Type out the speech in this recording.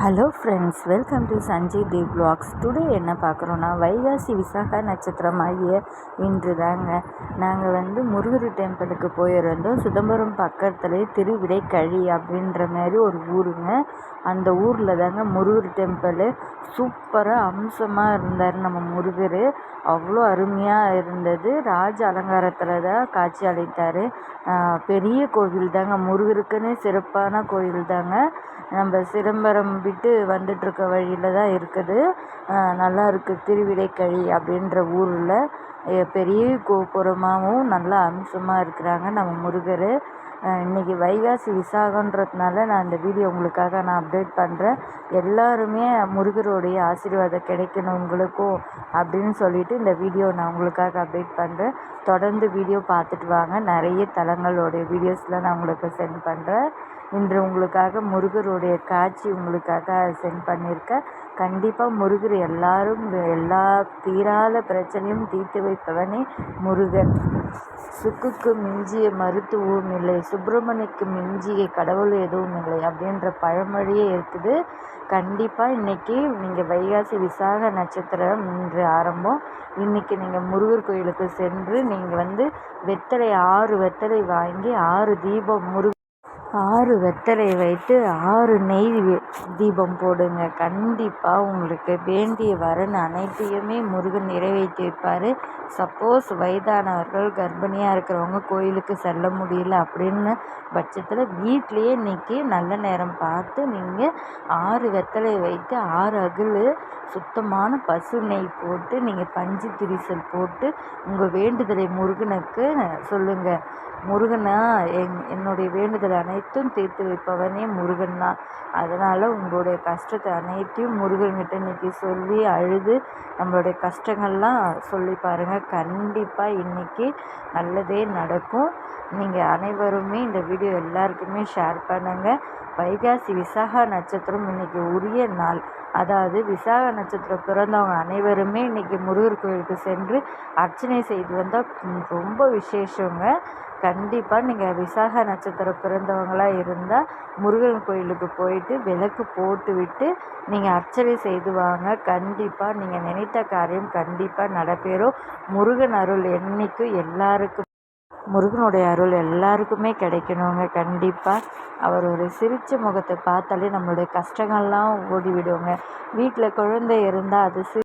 Hello friends, welcome to Sanjay Dev vlogs. Today என்ன பார்க்குறோன்னா, வைகாசி விசாக நட்சத்திரமாகிய இன்று தாங்க நாங்கள் முருகர் டெம்பிளுக்கு போயிருந்தோம். சிதம்பரம் பக்கத்துலேயே திருவிடைக்கழி அப்படின்ற மாதிரி ஒரு ஊருங்க. அந்த ஊரில் தாங்க முருகர் டெம்பிள் சூப்பராக அம்சமாக இருந்தார் நம்ம முருகர். அவ்வளோ அருமையாக இருந்தது. ராஜ அலங்காரத்தில் தான் காட்சி அளித்தார். பெரிய கோவில் தாங்க, முருகருக்குன்னு சிறப்பான கோவில் தாங்க. நம்ம சிதம்பரம் விட்டு வந்துட்டுருக்க வழியில் தான் இருக்குது. நல்லா இருக்குது. திருவிடைக்கழி அப்படின்ற ஊரில் பெரிய கோபுரமாகவும் நல்லா அம்சமாக இருக்கிறாங்க நம்ம முருகர். இன்றைக்கி வைகாசி விசாகன்றதுனால நான் இந்த வீடியோ உங்களுக்காக நான் அப்டேட் பண்ணுறேன். எல்லாருமே முருகருடைய ஆசீர்வாதம் கிடைக்கணும் உங்களுக்கும் அப்படின்னு சொல்லிட்டு இந்த வீடியோ நான் உங்களுக்காக அப்டேட் பண்ணுறேன். தொடர்ந்து வீடியோ பார்த்துட்டு வாங்க. நிறைய தலங்களுடைய வீடியோஸ்லாம் நான் உங்களுக்கு சென்ட் பண்ணுறேன். இன்று உங்களுக்காக முருகருடைய காட்சி உங்களுக்காக சென்ட் பண்ணியிருக்கேன். கண்டிப்பாக முருகர் எல்லா தீராத பிரச்சனையும் தீர்த்து வைப்பவனே முருகன். சுக்குக்கு மிஞ்சிய மருத்துவம் இல்லை, சுப்பிரமணியக்கு மிஞ்சிய கடவுள் எதுவும் இல்லை அப்படின்ற பழமொழியே இருக்குது. கண்டிப்பாக இன்றைக்கி நீங்கள் வைகாசி விசாக நட்சத்திரம் இன்று ஆரம்பம். இன்றைக்கி நீங்கள் முருகர் கோயிலுக்கு சென்று நீங்கள் வெத்தலை 6 வெத்தலை வாங்கி 6 தீபம் 6 வெத்தலை வைத்து 6 நெய் தீபம் போடுங்க. கண்டிப்பாக உங்களுக்கு வேண்டிய வரன் அனைத்தையுமே முருகன் நிறைவேற்றி வைப்பார். சப்போஸ் வயதானவர்கள், கர்ப்பிணியாக இருக்கிறவங்க கோயிலுக்கு செல்ல முடியல அப்படின்னு பட்சத்தில் வீட்லேயே இன்றைக்கி நல்ல நேரம் பார்த்து நீங்கள் 6 வெத்தலை வைத்து 6 அகல் சுத்தமான பசு நெய் போட்டு நீங்கள் பஞ்சு திரிசல் போட்டு உங்கள் வேண்டுதலை முருகனுக்கு சொல்லுங்கள். முருகனா, என்னுடைய வேண்டுதல் அனைத்தும் தீர்த்து வைப்பவனே முருகன் தான். அதனால் உங்களுடைய கஷ்டத்தை அனைத்தையும் முருகன்கிட்ட இன்றைக்கி சொல்லி அழுது நம்மளுடைய கஷ்டங்கள்லாம் சொல்லி பாருங்கள். கண்டிப்பாக இன்றைக்கி நல்லதே நடக்கும். நீங்கள் அனைவருமே இந்த வீடியோ எல்லாருக்குமே ஷேர் பண்ணுங்கள். வைகாசி விசாக நட்சத்திரம் இன்றைக்கி உரிய நாள். அதாவது விசாக நட்சத்திரம் பிறந்தவங்க அனைவருமே இன்றைக்கி முருகர் கோயிலுக்கு சென்று அர்ச்சனை செய்து வந்தால் ரொம்ப விசேஷங்க. கண்டிப்பாக நீங்கள் விசாக நட்சத்திரம் பிறந்தவங்களாக இருந்தால் முருகன் கோயிலுக்கு போயிட்டு விளக்கு போட்டு விட்டு நீங்கள் அர்ச்சனை செய்து வாங்க. கண்டிப்பாக நீங்கள் நினைத்த காரியம் கண்டிப்பாக நடைபெறும். முருகன் அருள் என்றைக்கும் முருகனுடைய அருள் எல்லாருக்குமே கிடைக்கணுங்க. கண்டிப்பாக அவர் ஒரு சிரித்த முகத்தை பார்த்தாலே நம்மளுடைய கஷ்டங்கள்லாம் ஓடிவிடுங்க. வீட்டில் குழந்தை இருந்தால் அது